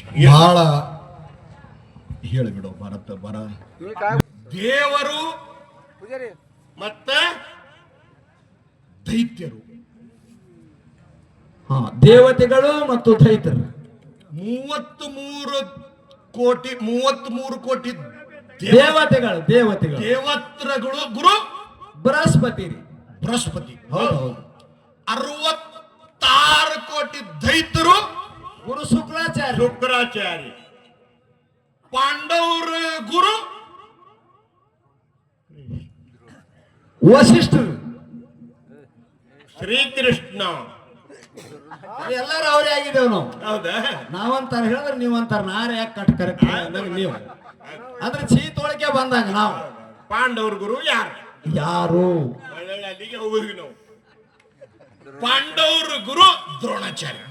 ಬಹಳ ಹೇಳಿಬಿಡು ಭರತ ಬರ ದೇವರು ಮತ್ತ ದೈತ್ಯರು. ಹಾ, ದೇವತೆಗಳು ಮತ್ತು ದೈತ್ಯರು 33 ಕೋಟಿ ದೇವತೆಗಳು ದೇವತ್ರಗಳು ಗುರು ಬೃಹಸ್ಪತಿ. ಹೌದು 66 ಕೋಟಿ ದೈತ್ಯರು ಗುರು ಶುಕ್ರಾಚಾರ್ಯ. ಪಾಂಡವರ ಗುರು ವಸಿಷ್ಠರು. ಶ್ರೀಕೃಷ್ಣ. ಎಲ್ಲರೂ ಅವರೇ ಆಗಿದ್ದೇವೆ ನಾವು. ಹೌದಾ? ನಾವಂತಾರ ಹೇಳಿದ್ರೆ ನೀವಂತಾರ ನಾರೇ ಯಾಕೆ ಕಟ್ ಕರೆಕ್ಟ್ ನೀವು ಅಂದ್ರೆ ಚೀತೊಳಗೆ ಬಂದಾಗ ನಾವು ಪಾಂಡವ್ರ ಗುರು ಯಾರು ಅಲ್ಲಿಗೆ ಹೋಗುದು ನಾವು. ಪಾಂಡವರ ಗುರು ದ್ರೋಣಾಚಾರ್ಯ.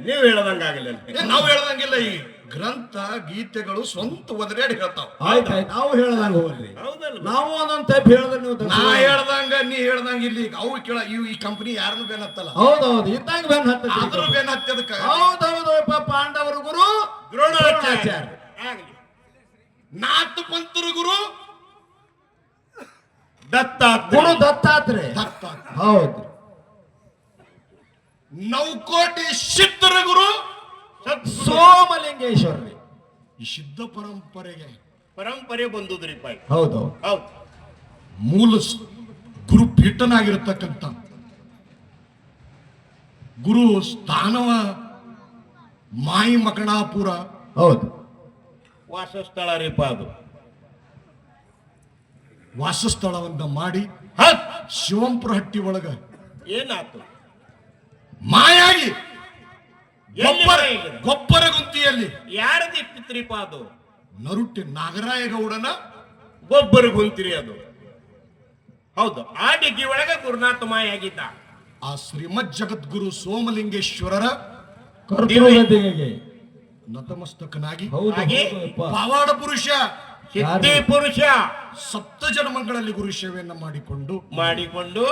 ನೀವು ಹೇಳದಂಗಾಗಲಿಲ್ಲ. ನಾವು ಹೇಳದಂಗಿಲ್ಲ. ಈ ಗ್ರಂಥ ಗೀತೆಗಳು ಸ್ವಂತ ಒದರಾಡಿ ಹೇಳ್ತಾವ. ಆಯ್ತಾಯ್ತು, ನಾವು ಹೇಳ್ದಂಗ ಹೋಗ್ರಿ. ನಾವು ಒಂದೊಂದ್ ಟೈಪ್ ಹೇಳಿದ್ರೆ ನೀವು ನಾ ಹೇಳ್ದಂಗ ನೀ ಹೇಳ್ದಂಗ ಇಲ್ಲಿ ಅವು ಕೇಳ ಈ ಕಂಪನಿ ಯಾರನ್ನು ಬೆನ್ ಹತ್ತಲ್ಲ. ಹೌದೌದು, ಇದ್ದಂಗ ಬೆನ್ ಹತ್ತ ಆದ್ರೂ ಬೆನ್ ಹತ್ತದಕ್ಕ. ಹೌದೌದು, ಪಾಂಡವರ ಗುರು ದ್ರೋಣಾಚಾರ್ಯ. ನಾಥ ಪಂತರ ಗುರು ದತ್ತಾತ್ರೇಯ. ಹೌದು. ನೌಕೋಟಿ ಸಿದ್ಧರ ಗುರು ಸೋಮಲಿಂಗೇಶ್ವರ. ಈ ಸಿದ್ಧ ಪರಂಪರೆ ಬಂದುದ್ರಿಪ್ಪ. ಹೌದು. ಮೂಲ ಗುರುಪೀಠನಾಗಿರತಕ್ಕಂಥ ಗುರು ಸ್ಥಾನವ ಮಾಯಿ ಮಕಣಾಪುರ. ಹೌದು, ವಾಸಸ್ಥಳ ರೀಪ. ಅದು ವಾಸಸ್ಥಳವನ್ನ ಮಾಡಿ ಶಿವಂಪುರ ಹಟ್ಟಿ ಒಳಗ ಏನಾತು ಮಾಯಾಗಿ ಗೊಬ್ಬರ ಗುಂತಿಯಲ್ಲಿ ಯಾರದಿಪ್ಪಿತ್ರಿಪ? ಅದು ನರುಟ್ಟಿ ನಾಗರಾಯಗೌಡನ ಗೊಬ್ಬರ ಗುಂತಿರಿ. ಅದು ಹೌದು. ಆ ಡಿಗ್ಗಿ ಒಳಗ ಗುರುನಾಥ ಮಾಯಾಗಿದ್ದ. ಆ ಶ್ರೀಮದ್ ಜಗದ್ಗುರು ಸೋಮಲಿಂಗೇಶ್ವರರ ನತಮಸ್ತಕನಾಗಿ ಪವಾಡ ಪುರುಷ ಸಿದ್ಧಿ ಪುರುಷ ಸಪ್ತ ಜನ್ಮಗಳಲ್ಲಿ ಗುರು ಸೇವೆಯನ್ನ ಮಾಡಿಕೊಂಡು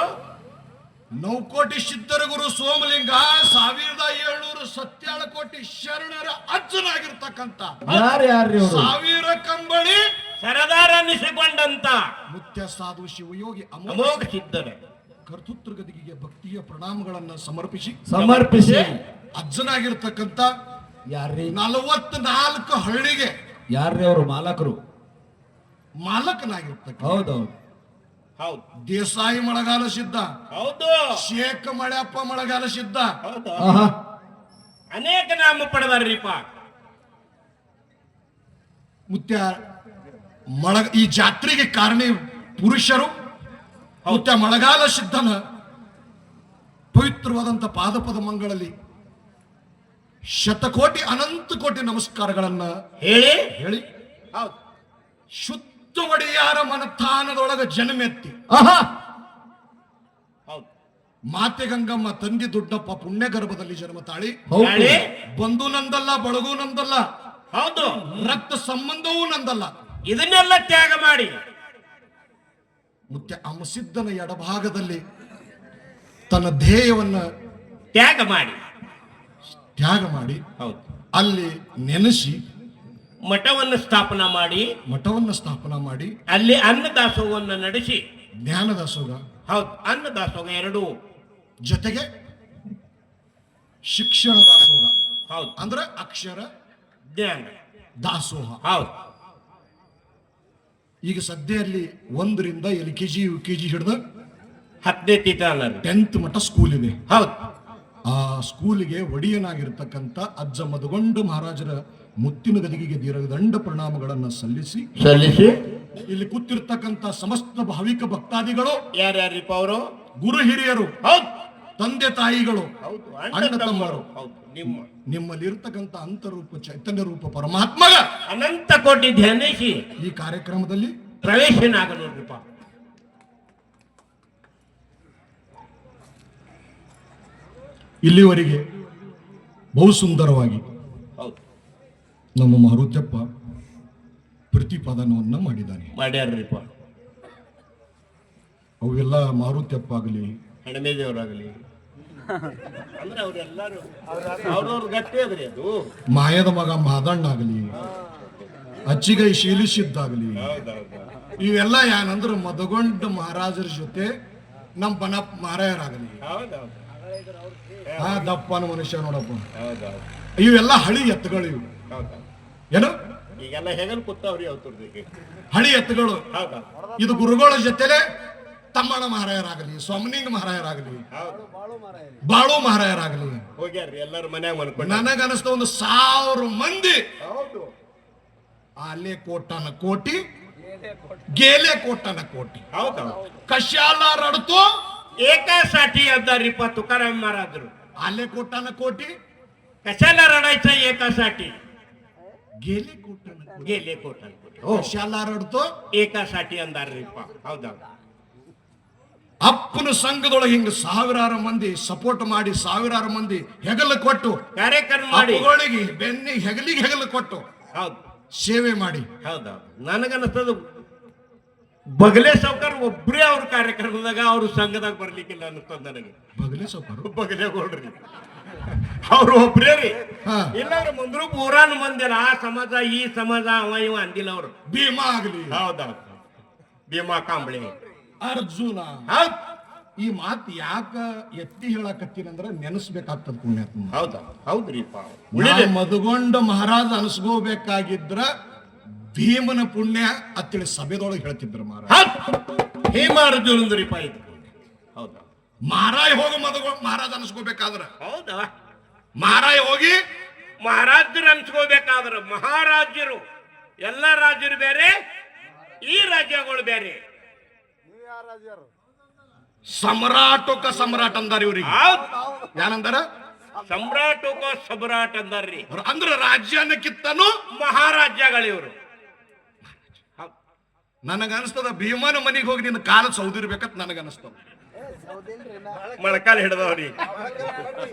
ನೌಕೋಟಿ ಸಿದ್ಧರ ಗುರು ಸೋಮಲಿಂಗ 1700 ಕೋಟಿ ಶರಣರ ಅಜ್ಜನಾಗಿರ್ತಕ್ಕಂಥ 1000 ಕಂಬಳಿ ಸರದಾರ ಅನ್ನಿಸಿಕೊಂಡಂತ ಮುತ್ಯ ಸಾಧು ಶಿವಯೋಗಿ ಅಮೋಘ ಸಿದ್ಧರ ಕರ್ತೃತ್ವ ಗದಿಗೆ ಭಕ್ತಿಯ ಪ್ರಣಾಮಗಳನ್ನ ಸಮರ್ಪಿಸಿ ಅಜ್ಜನಾಗಿರ್ತಕ್ಕಂಥ 44 ಹಳ್ಳಿಗೆ ಯಾರ್ರಿ ಅವರು ಮಾಲಕನಾಗಿರ್ತಕ್ಕ. ಹೌದೌದು. ಹೌದು. ದೇಸಾಯಿ ಮಳೆಗಾಲ ಸಿದ್ಧ. ಹೌದು. ಶೇಖ ಮಳೆಯಪ್ಪ ಮಳೆಗಾಲ ಸಿದ್ಧ. ಹೌದು. ಅನೇಕ ನಾಮ ಪಡೆದಾರ್ರಿಪ್ಪ. ಮುತ್ಯ ಈ ಜಾತ್ರೆಗೆ ಕಾರಣ ಪುರುಷರು ಮುತ್ಯ ಮಳೆಗಾಲ ಸಿದ್ಧನ ಪವಿತ್ರವಾದಂತ ಪಾದಪದ ಮಂಗಳಲ್ಲಿ ಶತಕೋಟಿ ಅನಂತ ಕೋಟಿ ನಮಸ್ಕಾರಗಳನ್ನ ಹೇಳಿ ಶುದ್ಧ ಒಡೆಯಾರ ಮನಸ್ಥಾನದೊಳಗ ಜನ್ಮೆತ್ತಿ ಮಾತೆ ಗಂಗಮ್ಮ ತಂದೆ ದೊಡ್ಡಪ್ಪ ಪುಣ್ಯ ಗರ್ಭದಲ್ಲಿ ಜನ್ಮ ತಾಳಿ ಬಂಧು ನಂದಲ್ಲ, ಬಳಗೂ ನಂದಲ್ಲ, ಹೌದು, ರಕ್ತ ಸಂಬಂಧವೂ ನಂದಲ್ಲ, ಇದನ್ನೆಲ್ಲ ತ್ಯಾಗ ಮಾಡಿ ಮುತ್ಯ ಅಮಸಿದ್ದನ ಎಡಭಾಗದಲ್ಲಿ ತನ್ನ ಧ್ಯೇಯವನ್ನ ತ್ಯಾಗ ಮಾಡಿ ಹೌದು ಅಲ್ಲಿ ನೆನೆಸಿ ಮಠವನ್ನು ಸ್ಥಾಪನಾ ಮಾಡಿ ಅಲ್ಲಿ ಅನ್ನದಾಸೋಹವನ್ನು ನಡೆಸಿ ಜ್ಞಾನದಾಸೋಹ. ಹೌದು, ಅನ್ನದಾಸೋಹ ಎರಡೂ ಜೊತೆಗೆ ಶಿಕ್ಷಣ ದಾಸೋಹ. ಹೌದು, ಅಂದ್ರೆ ಅಕ್ಷರ ಜ್ಞಾನ ದಾಸೋಹ. ಹೌದು. ಈಗ ಸದ್ಯದಲ್ಲಿ 1ರಿಂದ LKG UKG ಹಿಡಿದು 10th ಮಟ್ಟ ಸ್ಕೂಲ್ ಇದೆ. ಹೌದು. ಆ ಸ್ಕೂಲಿಗೆ ಒಡೆಯನಾಗಿರ್ತಕ್ಕಂಥ ಅಜ್ಜ ಮಧುಗೊಂಡ ಮಹಾರಾಜರ ಮುತ್ತಿನ ಗದಿಗೆಗೆ ದೀರ್ಘದಂಡ ಪ್ರಣಾಮಗಳನ್ನು ಸಲ್ಲಿಸಿ ಇಲ್ಲಿ ಕೂತಿರ್ತಕ್ಕಂಥ ಸಮಸ್ತ ಭಾವಿಕ ಭಕ್ತಾದಿಗಳು ಯಾರ್ಯಾರಿಪ್ಪ ಅವರು? ಗುರು ಹಿರಿಯರು, ಹೌದು, ತಂದೆ ತಾಯಿಗಳು, ಅಣ್ಣ ತಮ್ಮರು, ನಿಮ್ಮಲ್ಲಿರ್ತಕ್ಕಂಥ ಅಂತರೂಪ ಚೈತನ್ಯ ರೂಪ ಪರಮಾತ್ಮಗ ಅನಂತ ಕೋಟಿ ಧ್ಯಾನಿಸಿ ಈ ಕಾರ್ಯಕ್ರಮದಲ್ಲಿ ಪ್ರವೇಶನಾಗ ನೋಡ್ರಿಪ್ಪ. ಇಲ್ಲಿವರೆಗೆ ಬಹು ಸುಂದರವಾಗಿ ನಮ್ಮ ಮಾರುತ್ಯಪ್ಪ ಪ್ರತಿಪಾದನವನ್ನ ಮಾಡ್ಯಾರ್ರಿಪ್ಪ. ಅವೆಲ್ಲ ಮಾರುತ್ಯಪ್ಪ ಆಗಲಿ, ಹಣಮೇದೇವರಾಗಲಿ, ಅಂದ್ರೆ ಅವ್ರೆಲ್ಲಾರು ಅವ್ರವ್ರ ಗಟ್ಟಿ ಅದ್ರಿ ಅದು. ಮಾಯದ ಮಗ ಮಾದಣ್ಣಾಗಲಿ, ಅಚ್ಚಿಗೈ ಶೀಲಿಸಿದ್ದಾಗಲಿ, ಹೌದೌದು. ಇವೆಲ್ಲ ಏನಂದ್ರ ಮದಗೊಂಡ ಮಹಾರಾಜರ ಜೊತೆ ನಮ್ಮ ಬನಪ್ಪ ಮಾರಾಯರಾಗಲಿ, ಹೌದೌದು. ಆ ದಪ್ಪನ ಮನುಷ್ಯ ನೋಡಪ್ಪ, ಹೌದೌದು. ಇವೆಲ್ಲ ಹಳಿ ಎತ್ತುಗಳು ಇವು. ಹೌದೌದು. ಏನು ಈಗೆಲ್ಲ ಹೆಗಲ್ ಕೂತಾವ್ರಿ ಅವ್ರದ್ದು. ಹಳಿ ಎತ್ತುಗಳು. ಹೌದೌದು. ಇದು ಗುರುಗಳ ಜೊತೆಲೆ ತಮ್ಮಣ್ಣ ಮಹಾರಾಯರಾಗಲಿ, ಸೋಮನಿಂಗ ಮಹಾರಾಯರಾಗಲಿ, ಹೌದು. ಬಾಳು ಮಹಾರಾಯರಾಗಲಿ, ಹೋಗ್ಯಾರ್ರಿ ಎಲ್ಲಾರು ಮನ್ಯಾಗ ಮನ್ಕೊಂಡ. ನನಗನಿಸ್ತ 1,000 ಮಂದಿ ಹೌದು. ಆಲೆ ಕೋಟನ ಕೋಟಿ, गेले कोटाना कोटी. ಹೌದೌದು. कशाला रडतो एकासाठी अंधारीपा तुकाराम महाराजರು. आले कोटाना कोटी, कशाला रडायचं एकासाठी. गेले कोटाना कोटी. गेले कोटा. कशाला रडतो एकासाठी अंधारीपा. हौदೌದು. ಅಪ್ಪನ ಸಂಘದೊಳಗೆ ಹಿಂಗ ಸಾವಿರಾರು ಮಂದಿ ಸಪೋರ್ಟ್ ಮಾಡಿ, ಸಾವಿರಾರು ಮಂದಿ ಹೆಗಲು ಕೊಟ್ಟು, ಕಾರ್ಯಕ್ರಮ ಮಾಡಿ, ಅಪ್ಪಗಳಿಗೆ ಬೆನ್ನಿ ಹೆಗಲಿಗೆ ಹೆಗಲು ಕೊಟ್ಟು ಹೌದು ಸೇವೆ ಮಾಡಿ. ಹೌದೌದು. ನನಗನ್ನಿಸ್ತದ ಬಗಲೇ ಸಾವ್ಕಾರ ಒಬ್ರೇ ಅವ್ರ ಕಾರ್ಯಕ್ರಮದಾಗ ಅವ್ರ ಸಂಘದಾಗ ಬರ್ಲಿಕ್ಕಿಲ್ಲ ಅನಿಸ್ತದ ನನಗೆ. ಬಗಲೇ ಸಾವ್ಕಾರು ಬಗಲೇ ಕೊಡ್ರಿ ಅವ್ರು ಒಬ್ರೇ ರೀ. ಹಾ. ಇಲ್ಲವ್ರು ಮುಂದ್ರು ಪೂರಾನ್ ಮಂದಿಲ್ಲ. ಆ ಸಮಾಜ ಈ ಸಮಾಜ ಅವ ಇವ ಅಂದಿಲ್ಲ ಅವರು. ಭೀಮಾ ಆಗಲಿ, ಹೌದೌದು. ಭೀಮಾ ಕಾಂಬಳಿ, ಅರ್ಜುನ. ಹೌದ್ ಈ ಮಾತು ಯಾಕ ಎತ್ತಿ ಹೇಳಕತ್ತೀನಂದ್ರ ನೆನೆಸ್ಬೇಕಾಗ್ತದ ಪುಣ್ಯಾತ್ಮ. ಹೌದಾ ಹೌದ್ರಿಪ್ಪ. ನಾವು ಮದಗೊಂಡ ಮಹಾರಾಜ ಅನಿಸ್ಕೋಬೇಕಾಗಿದ್ರ ಭೀಮನ ಪುಣ್ಯ ಅತ್ತೇಳಿ ಸಭೆದೊಳಗೆ ಹೇಳ್ತಿದ್ರು ಮಹಾರಾಜ. ಹೇಮಾರ್ಜುನಂದ್ರಿಪ್ಪ ಇದು. ಹೌದಾ ಮಹಾರಾಯ ಹೋಗಿ ಮದಗೊಂಡ ಮಹಾರಾಜ ಅನಿಸ್ಕೋಬೇಕಾದ್ರ, ಹೌದಾ ಮಹಾರಾಯ ಹೋಗಿ ಮಹಾರಾಜರು ಅನ್ಸ್ಕೋಬೇಕಾದ್ರ, ಮಹಾರಾಜರು ಎಲ್ಲ ರಾಜ್ಯರು ಬೇರೆ, ಈ ರಾಜ್ಯಗಳು ಬೇರೆ. ಸಮ್ರಾಟೋಕ ಸಮ್ರಾಟ ಅಂದಾರ ಇವ್ರಿಗೆ. ಹೌದ್ ಏನಂದಾರ? ಸಮ್ರಾಟೋಕೋ ಸಮ್ರಾಟ್ ಅಂದಾರ್ರಿ. ಅಂದ್ರ ರಾಜ್ಯನ ಕಿತ್ತನು ಮಹಾರಾಜ್ಯಗಳು ಇವರು. ನನಗ ಅನಿಸ್ತದ ಭೀಮನ ಮನೆಗೆ ಹೋಗಿ ನಿನ್ನ ಕಾಲ ಸೌದಿರ್ಬೇಕಂತ ನನಗ ಅನಿಸ್ತದ. ಮೊಳಕಾಲ್ ಹಿಡ್ದವ್ರಿ.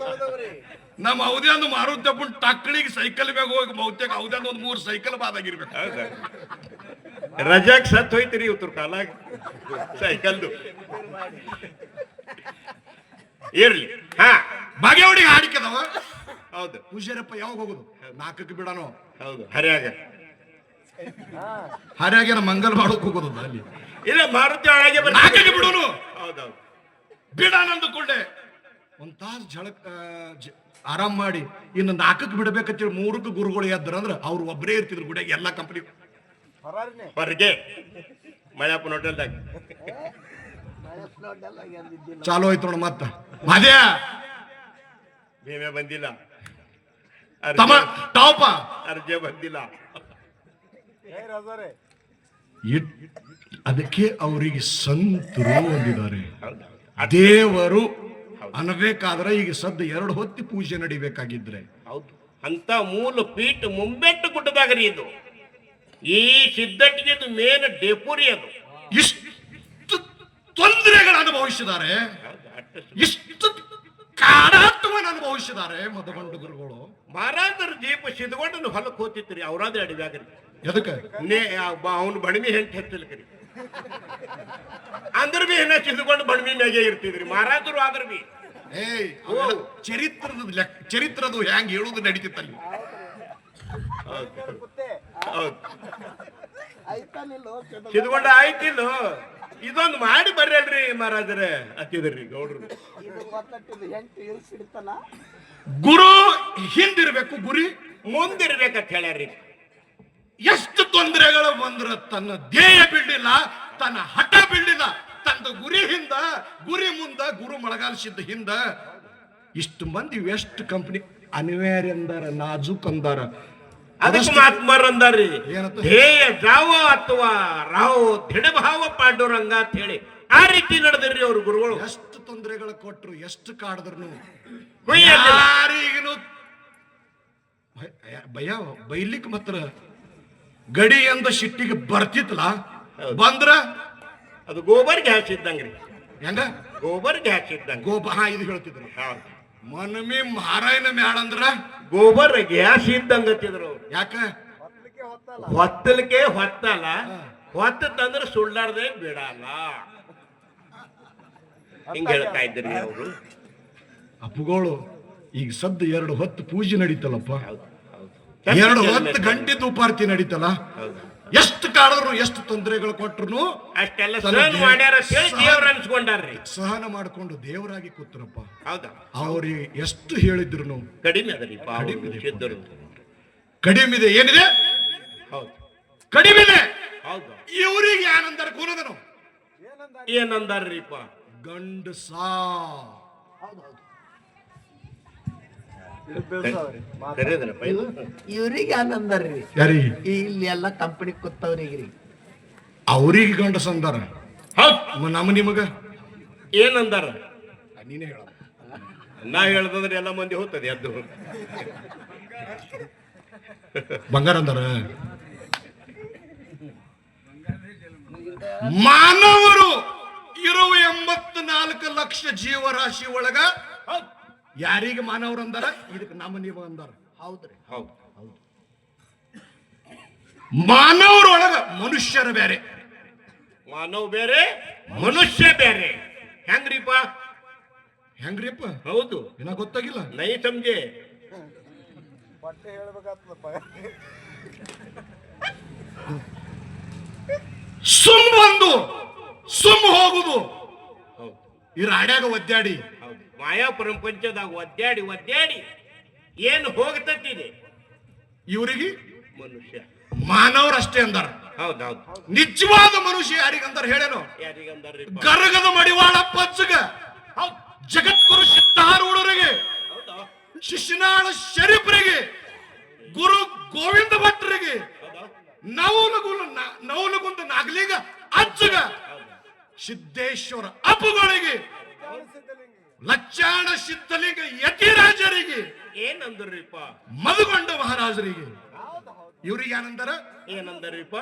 ನಮ್ಮ ಹೌದ್ಯಾಂದು ಮಾರುತ್ತಪ್ಪನ್ ಟಕ್ಕಳಿಗೆ ಸೈಕಲ್ ಮ್ಯಾಗ ಹೋಗಿ ಬಹುತೇಕ ಹೌದ್ಯಾಂದು 1-3 ಸೈಕಲ್ ಬಾದಾಗಿರ್ಬೇಕು. ರಜಾಕ್ ಸತ್ ಹೋಯ್ತಿರಿ ಇವ್ರ ಕಾಲಾಗ ಸೈಕಲ್ದು. ಇರ್ಲಿ. ಹಾ ಬಾಗೇವಾಡಿಗೆ ಹಾಡಿಕೆದವ. ಹೌದು. ಪೂಜಾರಪ್ಪ ಯಾವಾಗ ಹೋಗುದು? 4ಕ್ಕೆ ಬಿಡನೋ. ಹೌದು. ಹರ್ಯಾಗ ಹರ್ಯಾಗೇನ ಮಂಗಲ್ ಮಾಡೋಕ್ ಹೋಗೋದು ಅಲ್ಲಿ. ಇಲ್ಲ ಮಾರುತಿ ಒಳಗೆ 4ಕ್ಕೆ ಬಿಡೋನು. ಹೌದೌದು. ಬಿಡಾನಂದು ಕೊಳ್ಳೆ ಒಂದ್ ತಾಸು ಆರಾಮ್ ಮಾಡಿ ಇನ್ನು 4ಕ್ಕೆ ಬಿಡಬೇಕಂತೇಳಿ 3ಕ್ಕೆ ಗುರುಗಳು ಎದ್ರ ಅಂದ್ರ ಅವ್ರು ಒಬ್ಬರೇ ಇರ್ತಿದ್ರು ಗುಡಿಯಾಗ. ಎಲ್ಲಾ ಕಂಪನಿ ಹೊರಗೆ ಮಳೆಯಪ್ಪನ ಹೋಟೆಲ್ದಾಗ ಚಾಲು ಆಯ್ತು ನೋಡ. ಮತ್ತ ಅದೇ ಭೀಮೆ ಬಂದಿಲ್ಲ, ಟಾಪ ಅರ್ಜೆ ಬಂದಿಲ್ಲ. ಅದಕ್ಕೆ ಅವರಿಗೆ ಸಂತರು ಅಂದಿದ್ದಾರೆ. ದೇವರು ಅನ್ಬೇಕಾದ್ರೆ ಈಗ ಸದ್ದ 2 ಹೊತ್ತಿ ಪೂಜೆ ನಡಿಬೇಕಾಗಿದ್ರೆ. ಹೌದು. ಅಂತ ಮೂಲ ಪೀಠ ಮುಂಬೆಟ್ಟು ಗುಡ್ಡದಾಗರಿ ಇದು. ಈ ಸಿದ್ಧಟ್ಟಿಗೆ ಮೇನ್ ಡೆಪುರಿ ಅದು. ಇಷ್ಟು ತೊಂದರೆಗಳನ್ನು ಅನುಭವಿಸಿದ್ದಾರೆ, ಇಷ್ಟು ಕಾಡಾಟವನ್ನು ಅನುಭವಿಸಿದ್ದಾರೆ ಮದಗೊಂಡ ಗುರುಗಳು. ಮಹಾರಾಜರ ಜೀಪ ಸಿದ್ಧಗೊಂಡು ಹೊಲಕ್ಕೆ ಹೋತಿತ್ರಿ. ಅವ್ರಾದ್ರೆ ಅಡಿವ್ಯಾಗರಿ ಎದಕ್ಕೆ ಅವನು ಬಣಮಿ ಹೆಂಟ್ ಹೆಚ್ಚಲ್ಕರಿ ಅಂದ್ರ ಬಿ ಹೆಣ್ಣ ಸಿದ್ಧಗೊಂಡು ಬಣಮಿ ಮ್ಯಾಗೆ ಇರ್ತಿದ್ರಿ ಮಹಾರಾಜರು. ಆದ್ರ ಬಿ ಚರಿತ್ರದು ಹೆಂಗ್ ಹೇಳುದು ನಡೀತಿತ್ತಲ್ಲಿ. ಸಿದ್ಧಗೊಂಡ ಆಯ್ತಿಲ್ಲ. ಇದೊಂದು ಮಾಡಿ ಬರ್ರಲ್ರಿ ಮಹಾರಾಜರೇ ಹತ್ತಿದ್ರಿ ಗೌಡ್ರು. ಗುರು ಹಿಂದಿರ್ಬೇಕು, ಗುರಿ ಮುಂದಿರ್ಬೇಕಂತ ಹೇಳ್ಯಾರ್ರಿ. ಎಷ್ಟು ತೊಂದರೆಗಳು ಬಂದ್ರ ತನ್ನ ಧ್ಯೇಯ ಬಿಡ್ಲಿಲ್ಲ, ತನ್ನ ಹಠ ಬಿಡ್ಲಿಲ್ಲ. ತನ್ನ ಗುರಿ ಹಿಂದ, ಗುರಿ ಮುಂದ, ಗುರು ಮೊಳಗಾಲ್ಸಿದ್ದ ಹಿಂದ ಇಷ್ಟು ಮಂದಿ ವೆಸ್ಟ್ ಕಂಪನಿ ಅನಿವಾರ್ಯ ಅಂದಾರ, ನಾಜೂಕ್ ಅಂದಾರ. ಅದಕ್ಕೆ ಮಹಾತ್ಮರ್ ಅಂದಾರ್ರಿ, ಏನಂತ? ಧ್ಯೇಯ ಜಾವ ಅಥವಾ ರಾವ್ ದೃಢಭಾವ ಪಾಂಡುರಂಗ ಅಂತ ಹೇಳಿ ಆ ರೀತಿ ನಡೆದ್ರಿ ಅವ್ರ ಗುರುಗಳು. ಎಷ್ಟು ತೊಂದರೆಗಳು ಕೊಟ್ರು, ಎಷ್ಟು ಕಾಡಿದ್ರು ಕೊಯ್ಯಲ್ಲ. ಯಾರಿಗನು ಭಯ ಬೈಲಿಕ್ ಮಾತ್ರ ಗಡಿ ಎಂದ ಶಿಟ್ಟಿಗೆ ಬರ್ತಿತ್ತಲ್ಲ. ಬಂದ್ರ ಅದು ಗೋಬರ್ ಗ್ಯಾಸ್ ಇದ್ದಂಗ್ರಿ. ಹೆಂಗ ಗೋಬರ್ ಗ್ಯಾಸ್ ಇದ್ದಂಗ. ಇದು ಹೇಳ್ತಿದ್ರು. ಮನಮಿ ಮಾರಾಯನ ಮ್ಯಾಳಂದ್ರ ಗೋಬರ್ ಗ್ಯಾಸ್ ಇದ್ದಂಗ ಹತ್ತಿದ್ರು ಅವ್ರು. ಯಾಕ ಹೊತ್ತಲಿಕ್ಕೆ ಹೊತ್ತಲ್ಲ, ಹೊತ್ತಂದ್ರೆ ಸುಳ್ಳಾರ್ದೆ ಬಿಡಲ್ಲ. ಹಿಂಗ ಹೇಳ್ತಾ ಇದ್ರಿ ಅವರು. ಅಪ್ಪುಗಳು ಈಗ ಸದ್ದು 2 ಹೊತ್ತು ಪೂಜೆ ನಡೀತಲ್ಲಪ್ಪ, ಹೌದು ಹೌದು 2 ಹೊತ್ತು ಗಂಟೆ ಧೂಪಾರ್ತಿ ನಡೀತಲ್ಲ. ಎಷ್ಟು ಕಾಡಿದ್ರು ಎಷ್ಟು ತೊಂದರೆಗಳು ಕೊಟ್ರು ಅಷ್ಟೆಲ್ಲ ಸಹನ ಮಾಡ್ಯಾರ ಅಂತ ಹೇಳಿ ದೇವ್ರ ಅನ್ಸ್ಕೊಂಡಾರ್ರಿ. ಸಹನ ಮಾಡ್ಕೊಂಡು ದೇವರಾಗಿ ಕೂತ್ರಪ್ಪ. ಹೌದಾ, ಅವ್ರಿಗೆ ಎಷ್ಟು ಹೇಳಿದ್ರು ಕಡಿಮೆ ಅದರಿ ಸಿದ್ಧರು. ಕಡಿಮಿದೆ, ಏನಿದೆ ಹೌದು ಕಡಿಮಿದೆ. ಹೌದು, ಇವರಿಗೆ ಏನಂದಾರ ಕೂನದನು ಏನಂದಾರ್ರಿಪ್ಪ? ಗಂಡಸ. ಕರೆಯದನಪ್ಪ ಇದು. ಇವ್ರಿಗೆ ಆನಂದರ್ರಿ ಯಾರಿಗೆ? ಇಲ್ಲಿ ಎಲ್ಲ ಕಂಪನಿ ಕೂತವ್ರಿಗ್ರಿ. ಅವ್ರಿಗೆ ಗಂಡಸ ಅಂದಾರ. ಹೌದು, ನಮ್ಮ ನಿಮಗ ಏನಂದಾರ? ನೀನೇ ಹೇಳ. ನಾ ಹೇಳ್ದಂದ್ರೆ ಎಲ್ಲ ಮಂದಿ ಹೋಗ್ತದೆ ಅದು. ಬಂಗಾರ ಅಂದಾರ. ಮಾನವರು ಇರುವ 84 ಲಕ್ಷ ಜೀವರಾಶಿ ಒಳಗ ಯಾರಿಗೆ ಮಾನವರು ಅಂದಾರ? ಇದಕ್ಕೆ ನಮ್ಮ ನೀವು ಅಂದಾರ. ಹೌದ್ರಿ. ಹೌದು, ಮಾನವರೊಳಗ ಮನುಷ್ಯರ ಬೇರೆ, ಮಾನವ್ ಬೇರೆ ಮನುಷ್ಯ ಬೇರೆ. ಹೆಂಗ್ರಿಪ್ಪ? ಹೆಂಗ್ರಿಪ್ಪ? ಹೌದು, ಏನ ಗೊತ್ತಾಗಿಲ್ಲ. ನೈ ಸಮಜೆ. ಸುಮ್ ಬಂದು ಸುಮ್ ಹೋಗುದು. ಹೌದು ಈ ರಾಡ್ಯಾಗ ಒದ್ದಾಡಿ ಹೌದು, ಮಾಯಾ ಪ್ರಪಂಚದಾಗ ಒದ್ದಾಡಿ ಒದ್ದಾಡಿ ಏನು ಹೋಗ್ತತಿದೆ ಇವರಿಗೆ ಮನುಷ್ಯ. ಮಾನವರಷ್ಟೇ ಅಂದಾರ. ಹೌದೌದು, ನಿಜವಾದ ಮನುಷ್ಯ ಯಾರಿಗಂತಾರ ಹೇಳೇನು? ಯಾರಿಗಂದಾರ್ರಿಪ್ಪ? ಗರಗದ ಮಡಿವಾಳ ಪಚ್ಚಗ, ಜಗದ್ಗುರು ಸಿದ್ಧಾರೂಢರಿಗೆ, ಹೌದಾ ಶಿಶುನಾಳ ಶರೀಫರಿಗೆ, ಗುರು ಗೋವಿಂದ ಭಟ್ರಿಗೆ, ನವಲಗುಂದ ನಾಗಲಿಂಗ ಅಜ್ಜಗ, ಸಿದ್ದೇಶ್ವರ ಅಪ್ಪುಗಳಿಗೆ, ಲಚ್ಚಾಣ ಸಿದ್ಧಲಿಂಗ ಯತಿರಾಜರಿಗೆ, ಏನಂದ್ರಿಪ್ಪ? ಮಧುಗೊಂಡ ಮಹಾರಾಜರಿಗೆ, ಇವ್ರಿಗೆ ಏನಂತಾರ? ಏನಂದ್ರಿಪ್ಪ?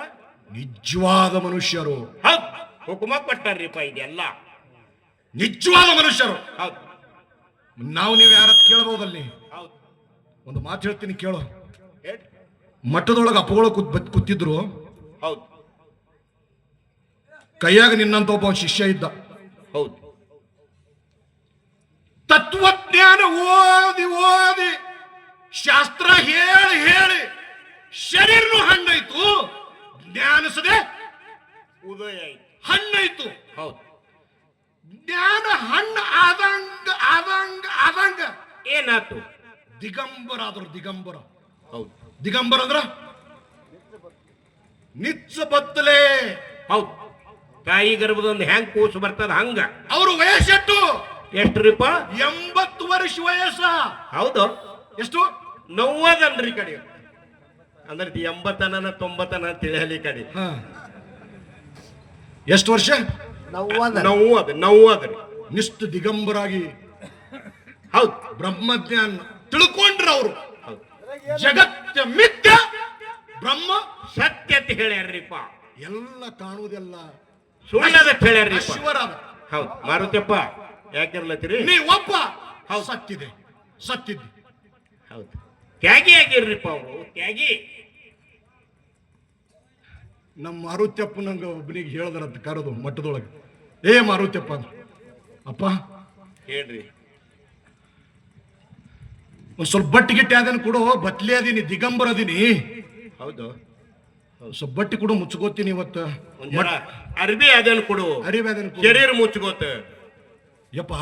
ನಿಜವಾದ ಮನುಷ್ಯರು. ಹೌದು, ಹುಕುಮ ಕೊಟ್ಟಾರ್ರಿಪ್ಪ. ಇದೆಲ್ಲ ನಿಜವಾದ ಮನುಷ್ಯರು. ಹೌದು ನೀವು ಯಾರ ಕೇಳಬಹುದಲ್ಲಿ? ಹೌದು, ಒಂದು ಮಾತು ಹೇಳ್ತೀನಿ ಕೇಳು. ಹೇಳ್. ಮಠದೊಳಗೆ ಅಪ್ಪಗಳು ಕೂತಿದ್ರು. ಹೌದು ಕೈಯಾಗ ನಿನ್ನಂತ ಒಬ್ಬ ಶಿಷ್ಯ ಇದ್ದ. ಹೌದು, ತತ್ವಜ್ಞಾನ ಓದಿ ಓದಿ ಶಾಸ್ತ್ರ ಹೇಳಿ ಹೇಳಿ ಶರೀರನು ಹಣ್ಣಾಯ್ತು, ಜ್ಞಾನಿಸದೆ ಉದಯ ಆಯ್ತು. ಹಣ್ಣಾಯ್ತು. ಹೌದು, ಜ್ಞಾನ ಹಣ್ಣು ಆದಂಗ ಏನಾಯ್ತು? ದಿಗಂಬರ ಆದ್ರು. ದಿಗಂಬರ. ಹೌದು ದಿಗಂಬರ ಅಂದ್ರ ನಿಚ್ಚ ಬತ್ತಲೆ. ಹೌದು, ತಾಯಿ ಗರ್ಭದೊಂದು ಹೆಂಗ್ ಕೂಸು ಬರ್ತದ ಹಂಗ. ಅವರು ವಯಸ್ಸೆಟ್ಟು? ಎಷ್ಟ್ರಿಪ್ಪ? 80 ವರ್ಷ ವಯಸ್ಸ. ಹೌದು, ಎಷ್ಟು? 90 ಈ ಕಡೆ. ಅಂದ್ರೆ 80 90 ಅಂತ ಹೇಳಿ ಈ ಕಡೆ. ಎಷ್ಟು ವರ್ಷ? 90 ನಿಷ್ಠ ದಿಗಂಬರಾಗಿ ಹೌದು ಬ್ರಹ್ಮಜ್ಞಾನ ತಿಳ್ಕೊಂಡ್ರ ಅವರು. ಹೌದು, ಜಗತ್ತ ಮಿಥ್ಯ, ಬ್ರಹ್ಮ ಸತ್ಯ ಅಂತ ಹೇಳ್ಯಾರ್ರಿಪ್ಪ. ಎಲ್ಲ ಕಾಣುವುದೆಲ್ಲ ಸುಳ್ಳದ ಹೇಳ್ಯಾರ್ರಿಪ್ಪ. ಅಶ್ವರಾದ. ಹೌದು, ಮಾರುತಿಯಪ್ಪ ಯಾಕಿರ್ಲತ್ತೀರಿ? ನೀ ಒಬ್ಬ ಸತ್ತಿದೆ, ಸತ್ತಿದ್ದಿ. ಹೌದು, ತ್ಯಾಗಿ ಆಗಿರ್ರಿಪ್ಪ ಅವರು, ತ್ಯಾಗಿ. ನಮ್ಮ ಮಾರುತ್ಯಪ್ಪ ನಂಗೆ ಒಬ್ಬನಿಗೆ ಹೇಳ್ದಾರಂತ ಕರೆದು ಮಠದೊಳಗೆ. ಏ ಮಾರುತ್ಯಪ್ಪ ಅಂದ್ರ, ಅಪ್ಪ ಹೇಳ್ರಿ, ಒಂದ್ ಸ್ವಲ್ಪ ಬಟ್ಟಿ ಗಿಟ್ಟಿ ಅದನ್ನ ಕೊಡು, ಬತ್ಲಿ ಅದೀನಿ, ದಿಗಂಬರ ಅದೀನಿ. ಹೌದು, ಸ್ವಲ್ಪ ಬಟ್ಟಿ ಕೊಡು, ಮುಚ್ಕೋತೀನಿ ಇವತ್ತು. ಒಂದ್ ಜರ ಅರ್ಬಿ ಅದನ್ನು ಕೊಡು, ಅರಿವೆ ಅದನ್ನ ಕೊಡು. ಶರೀರ ಮುಚ್ಕೋತ. ಯಪ್ಪ,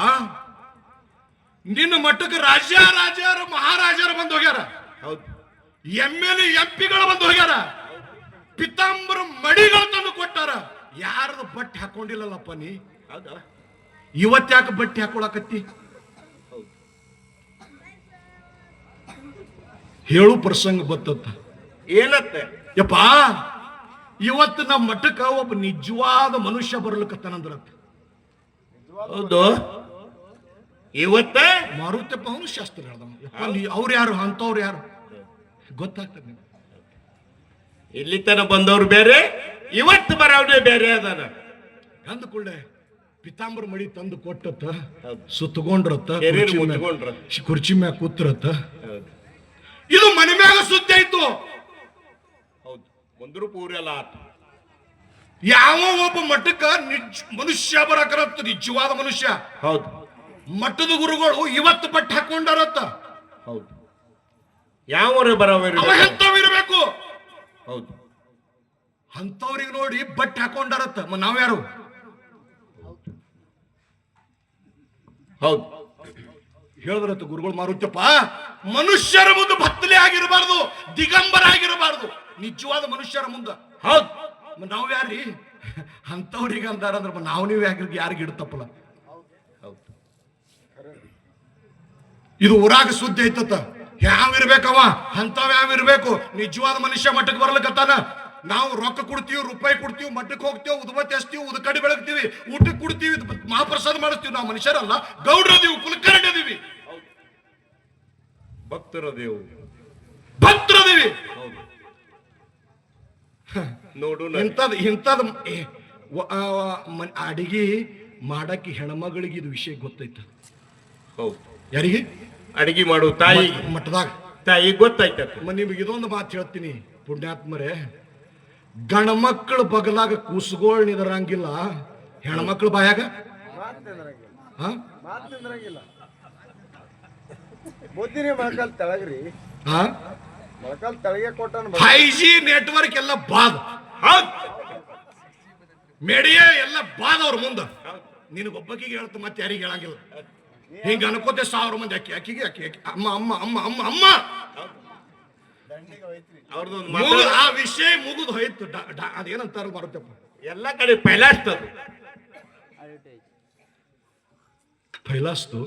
ನಿನ್ನ ಮಟ್ಟಕ್ಕೆ ರಾಜ್ಯರು ಮಹಾರಾಜರು ಬಂದು ಹೋಗ್ಯಾರ. ಹೌದು, MLA MP ಗಳು ಬಂದು ಹೋಗ್ಯಾರ. ಪಿತಾಂಬರ ಮಡಿಗಳು ತಂದು ಕೊಟ್ಟಾರ. ಯಾರದ ಬಟ್ಟೆ ಹಾಕೊಂಡಿಲ್ಲಲ್ಲಪ್ಪ ನೀ. ಹೌದಾ? ಇವತ್ತ್ಯಾಕೆ ಬಟ್ಟೆ ಹಾಕೊಳಕತ್ತಿ? ಹೌದು, ಹೇಳು ಪ್ರಸಂಗ ಬತ್ತತ್ತ. ಏನತ್ತ? ಯಪ್ಪ, ಇವತ್ತು ನಮ್ಮ ಮಠಕ್ಕ ಒಬ್ಬ ನಿಜವಾದ ಮನುಷ್ಯ ಬರ್ಲಿಕ್ಕತ್ತಾನಂದ್ರತ್ತ. ಹೌದು, ಇವತ್ತ ಮಾರುತ್ಯಪ್ಪ ಅವನು ಶಾಸ್ತ್ರ ಹೇಳ್ದವ. ಯಪ್ಪ, ಅವ್ರು ಯಾರು, ಅಂತವ್ರು ಯಾರು ಗೊತ್ತಾಗ್ತದೆ. ಇಲ್ಲಿ ತನ ಬಂದವ್ರು ಬೇರೆ, ಇವತ್ತು ಬರೋದೇ ಬೇರೆ ಅದಾನ. ಅಂದ್ಕೊಳ್ಳೆ ಪಿತಾಂಬರ ಮಡಿ ತಂದು ಕೊಟ್ಟತ್ತ, ಹೌದು. ಸುತ್ತಕೊಂಡ್ರತ್ತ, ಶರೀರ ಮುಚ್ಕೊಂಡ್ರ. ಕುರ್ಚಿ ಮ್ಯಾಗ ಕೂತ್ರತ್ತ. ಹೌದು ಇದು ಮನೆ ಮ್ಯಾಗ ಸುದ್ದಿ ಆಯ್ತು. ಹೌದು, ಒಂದ್ರು ಪೂರ ಎಲ್ಲ ಆತ. ಯಾವ ಒಬ್ಬ ಮಠಕ್ಕ ಮನುಷ್ಯ ಬರಕರತ್ತ, ನಿಜವಾದ ಮನುಷ್ಯ. ಹೌದು, ಮಠದ ಗುರುಗಳು ಇವತ್ತು ಬಟ್ಟೆ ಹಾಕೊಂಡಾರತ್ತ. ಹೌದು. ಯಾವ ಬರೋವರಿ ಅವ ಎಂತವಿರ್ಬೇಕು? ಹೌದು. ಅಂತವ್ರಿಗೆ ನೋಡಿ ಬಟ್ಟೆ ಹಾಕೊಂಡಾರತ್ತ. ನಾವ್ಯಾರು? ಹೌದು. ಹೇಳಿದ್ರತ್ತ ಗುರುಗಳು ಮಾರುತ್ಯಪ್ಪ, ಮನುಷ್ಯರ ಮುಂದೆ ಬತ್ತಲೆ ಆಗಿರಬಾರ್ದು, ದಿಗಂಬರ ಆಗಿರಬಾರ್ದು, ನಿಜವಾದ ಮನುಷ್ಯರ ಮುಂದೆ. ಹೌದು. ನಾವ್ ಯಾರ್ರಿ ಅಂತವ್ರಿಗೆ ಅಂದಾರಂದ್ರ ನಾವು ನೀವು ಯಾರಿಗೆ ಇಡ್ತಪ್ಪಲ್ಲ. ಇದು ಊರಾಗ ಸುದ್ದಿ ಐತತ್ತ. ಯಾವಿರ್ಬೇಕವ ಅಂತವ್ ಯಾವಿರ್ಬೇಕು? ನಿಜವಾದ ಮನುಷ್ಯ ಮಠಕ್ಕೆ ಬರ್ಲಿಕ್ಕತ್ತಾನ. ನಾವು ರೊಕ್ಕ ಕೊಡ್ತೀವಿ, ರೂಪಾಯಿ ಕೊಡ್ತೀವಿ, ಮಠಕ್ಕೆ ಹೋಗ್ತೀವಿ, ಉದ್ಬತ್ತಿ ಹಚ್ತೀವಿ, ಉದಕಡಿ ಬೆಳಗ್ತೀವಿ, ಊಟಕ್ಕೆ ಕೊಡ್ತೀವಿ, ಮಹಾಪ್ರಸಾದ ಮಾಡಿಸ್ತೀವಿ. ನಾವು ಮನುಷ್ಯರಲ್ಲ, ಗೌಡ್ರದೀವಿ, ಕುಲಕರ್ಣದೀವಿ, ಭಕ್ತರದೇವು, ಭಕ್ತರದೀವಿ. ನೋಡು ಇಂಥದ್ ಅಡಿಗೆ ಮಾಡಕ್ಕೆ ಹೆಣ್ಮಗಳಿಗೆ ಇದು ವಿಷಯ ಗೊತ್ತೈತ. ಹೌದು. ಯಾರಿಗೆ? ಅಡಿಗೆ ಮಾಡು ತಾಯಿ ಮಠದಾಗ ತಾಯಿ ಗೊತ್ತಾಯ್ತ. ನಿಮಗೆ ಇದೊಂದು ಮಾತು ಹೇಳ್ತೀನಿ ಪುಣ್ಯಾತ್ಮರೇ, ಗಣಮಕ್ಕಳು ಬಗಲಾಗ ಕೂಸುಗೋಳ್ ನಿದರಂಗಿಲ್ಲ, ಹೆಣ್ಮಕ್ಳು ಬಾಯಾಗ ಬುದ್ಧಿನಿ ಮೊಳಕಾಲ್ ತೆಳಗ್ರಿ, ಮೊಳಕಾಲ್ ತೆಳಗೆ ಕೊಟ್ಟ 5G ನೆಟ್ವರ್ಕ್ ಎಲ್ಲ ಬಾದ್, ಮೇಡಿಯಾ ಎಲ್ಲ ಬಾದ್ ಅವ್ರ ಮುಂದ. ನಿನಗೊಬ್ಬಕಿಗೆ ಹೇಳ್ತ ಮತ್ತೆ ಯಾರಿಗೆ ಹೇಳಂಗಿಲ್ಲ. ಹಿಂಗ ಅನ್ಕೋತೆ 1000 ಮಂದಿ ಅಕ್ಕಿಗೆ ಅಮ್ಮ ಅಮ್ಮ ಅಮ್ಮ ಅಮ್ಮ ಅಮ್ಮ ಅವ್ರದೊಂದು ಆ ವಿಷಯ ಮುಗಿದು ಹೋಯ್ತು. ಅದೇನಂತಾರ ಬರುತ್ತಪ್ಪ, ಎಲ್ಲ ಕಡೆ ಪೈಲಾಸ್ತದು. ಫೈಲಾಸ್ತು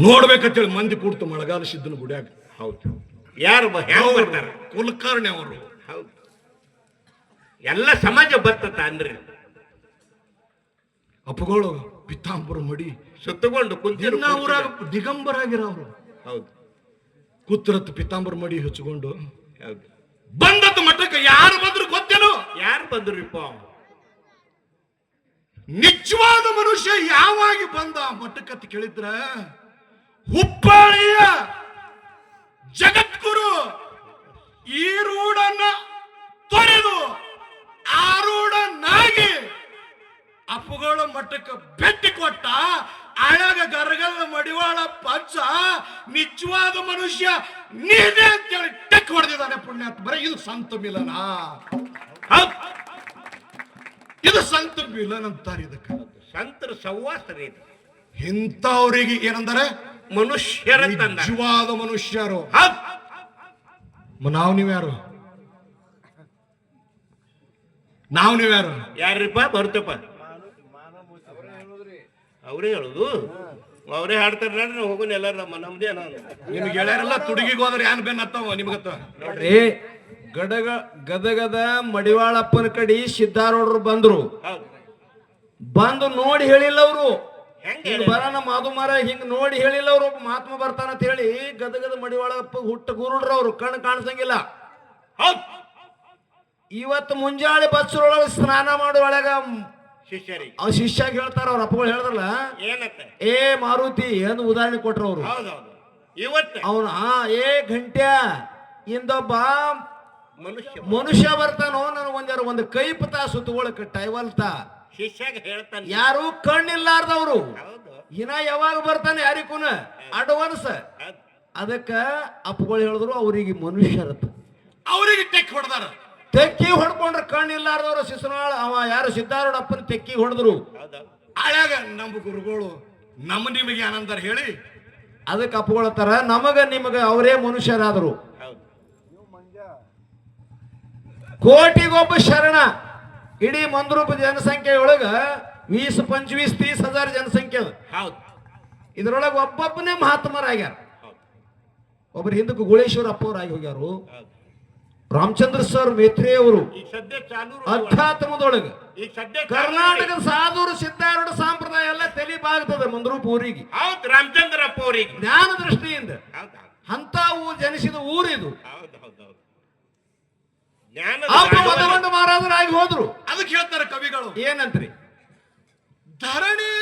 ನೋಡ್ಬೇಕಂತೇಳಿ ಮಂದಿ ಕೂಡ್ತು ಮಳೆಗಾಲ ಸಿದ್ದನ ಗುಡಿಯಾಗ. ಹೌದು. ಯಾರು ಬರ್ತಾರೆ? ಕುಲಕರ್ಣಿ ಅವರು. ಹೌದು. ಎಲ್ಲ ಸಮಾಜ ಬರ್ತತ ಅಂದ್ರೆ ಅಪ್ಪಗಳು ಪಿತಾಂಬರ ಮಡಿ ಸುತ್ತಕೊಂಡು ಕುಂತಿರು. ಊರಾಗ ದಿಗಂಬರಾಗಿರೋರು. ಹೌದು. ಕೂತ್ರತ್ ಪಿತಾಂಬರ ಮಡಿ ಹಚ್ಕೊಂಡು ಹೌದು. ಬಂದದ್ದು ಮಠಕ್ಕೆ ಯಾರು ಬಂದ್ರು ಗೊತ್ತೇನು? ಯಾರು ಬಂದ್ರಿಪ್ಪ? ನಿಜವಾದ ಮನುಷ್ಯ ಯಾವಾಗ ಬಂದ ಮಠಕ್ಕಂತ ಕೇಳಿದ್ರ ಹುಬ್ಬಳ್ಳಿಯ ಜಗದ್ಗುರು ಈರೂಢನ್ನ ತೊರೆದು ಆರೂಢನಾಗಿ ಅಪ್ಪುಗಳ ಮಠಕ್ಕೆ ಭೇಟಿ ಕೊಟ್ಟ. ಆಳಾಗ ಗರಗದ ಮಡಿವಾಳ ಪಂಚ ನಿಜವಾದ ಮನುಷ್ಯ ನೀನೇ ಅಂತೇಳಿ ಟೆಕ್ ಹೊಡೆದಿದ್ದಾನೆ ಪುಣ್ಯಾತ್ಮರ. ಇದು ಸಂತ ಮಿಲನ, ಇದು ಸಂತ ಮಿಲನ್ ಅಂತಾರೆ. ಇದಕ್ಕೆ ಸಂತರ ಸಹವಾಸನೆ ಇದು. ಇಂಥವ್ರಿಗೆ ಏನಂದರೆ ಮನುಷ್ಯರ ತಂದ ನಿಜವಾದ ಮನುಷ್ಯರು. ನಾವು ನೀವ್ಯಾರು? ನಾವು ನೀವ್ಯಾರು? ಯಾರಿಪ್ಪ ಬರ್ತಪ್ಪ? ಅವರೇ ಹೇಳುದು, ಅವರೇ ಹಾಡ್ತಾರ. ನೋಡ್ರಿ ಹೋಗೋಣ ಎಲ್ಲಾರ ನಮ್ದೇ. ನಿಮ್ಗೆ ಗೆಳೆಯರೆಲ್ಲ ತುಡುಗಿಗೆ ಹೋದ್ರೆ ಏನ್ ಬೆನ್ ಹತ್ತವ ನಿಮ್ಗತ್ತ ನೋಡ್ರಿ. ಗದಗದ ಮಡಿವಾಳಪ್ಪನ ಕಡೆ ಸಿದ್ದಾರೂಢರು ಬಂದ್ರು. ಬಂದು ನೋಡಿ ಹೇಳಿಲ್ಲ ಅವರು. ಬರೋಣ ಮಾದುಮಾರ ಹಿಂಗ್ ನೋಡಿ ಹೇಳಿಲ್ಲ ಅವ್ರು. ಒಬ್ಬ ಮಹಾತ್ಮ ಬರ್ತಾನ ಅಂತ ಹೇಳಿ ಗದಗದ ಮಡಿವಾಳಪ್ಪ ಹುಟ್ಟ ಗುರುಡ್ರ ಅವ್ರು ಕಣ್ಣು ಕಾಣಿಸಂಗಿಲ್ಲ. ಇವತ್ತು ಮುಂಜಾನೆ ಬಸ್ಸೊಳಗೆ ಸ್ನಾನ ಮಾಡುವೊಳಗ ಶಿಷ್ಯರಿಗೆ ಅವ್ರ ಶಿಷ್ಯಾಗ ಹೇಳ್ತಾರ, ಅವ್ರ ಅಪ್ಪಗಳು ಹೇಳಿದ್ರಲ್ಲ, ಏನತ್ತ ಏ ಮಾರುತಿ ಎಂದು ಉದಾಹರಣೆ ಕೊಟ್ರು ಅವ್ರು. ಹೌದೌದು. ಇವತ್ತು ಅವನ ಏ ಗಂಟ್ಯ ಇಂದೊಬ್ಬ ಮನುಷ್ಯ ಬರ್ತಾನೋ, ನನಗೆ ಒಂದು ಕೈಪ್ ತಾಸು ತಗೊಳಕ್ ಟೈವಲ್ತ. ಶಿಷ್ಯಾಗ ಹೇಳ್ತಾನೆ. ಯಾರು ಕಣ್ಣಿಲ್ಲಾರ್ದವ್ರು. ಹೌದು. ಇನ್ನ ಯಾವಾಗ ಬರ್ತಾನೆ ಯಾರಿಗೂನ ಅಡ್ವಾನ್ಸ್. ಅದಕ್ಕ ಅಪ್ಪಗಳು ಹೇಳಿದ್ರು ಅವ್ರಿಗೆ ಮನುಷ್ಯರತ್ತ. ಅವರಿಗೆ ಟೆಕ್ ಹೊಡೆದಾರ. ತೆಕ್ಕಿ ಹೊಡ್ಕೊಂಡ್ರೆ ಕಣ್ಣಿಲ್ಲಾರ್ದವ್ರು ಶಿಶುನಾಳ ಅವ ಯಾರು ಸಿದ್ದಾರೂಢ ಅಪ್ಪನ ತೆಕ್ಕಿ ಹೊಡೆದ್ರು. ಆಳ್ಯಾಗ ನಮ್ಮ ಗುರುಗಳು ನಮ್ಮ ನಿಮಗೆ ಏನಂದಾರ ಹೇಳಿ. ಅದಕ್ಕೆ ಅಪ್ಪಗಳತ್ತಾರ ನಮಗ ನಿಮಗ ಅವರೇ ಮನುಷ್ಯರಾದ್ರು. ಕೋಟಿಗೊಬ್ಬ ಶರಣ. ಇಡೀ ಮಂದ್ರೂಪ ಜನಸಂಖ್ಯೆ ಒಳಗ 20-25-30,000 ಜನಸಂಖ್ಯೆ. ಹೌದು. ಇದ್ರೊಳಗೆ ಒಬ್ಬೊಬ್ಬನೇ ಮಹಾತ್ಮರಾಗ್ಯಾರ. ಒಬ್ಬರು ಹಿಂದಕ್ಕೆ ಗುಳೇಶ್ವರ ಅಪ್ಪ ಅವ್ರು ಆಗಿ ಹೋಗ್ಯಾರು. ರಾಮಚಂದ್ರ ಸರ್ ಮೇತ್ರಿ ಅವರು ಈಗ ಸದ್ಯ ಚಾಲೂ ಅಧ್ಯಾತ್ಮದೊಳಗ ಈಗ ಸದ್ಯ ಕರ್ನಾಟಕದ ಸಾಧುರು ಸಿದ್ದಾರೂಢ ಸಂಪ್ರದಾಯ ಎಲ್ಲ ತಲೆ ಬಾಗ್ತದೆ ಮಂದ್ರೂಪ ಊರಿಗೆ. ಹೌದು. ರಾಮಚಂದ್ರಪ್ಪ ಅವರಿಗೆ ಜ್ಞಾನ ದೃಷ್ಟಿಯಿಂದ ಹೌದು ಅಂತ ಜನಿಸಿದ ಊರಿದು. ಹೌದು ಹೌದು ಹೌದು. ಜ್ಞಾನ ಮಹಾರಾಜರಾಗಿ ಹೋದ್ರು. ಅದಕ್ಕೆ ಹೇಳ್ತಾರೆ ಕವಿಗಳು ಏನಂತ್ರಿ? ಧರಣಿ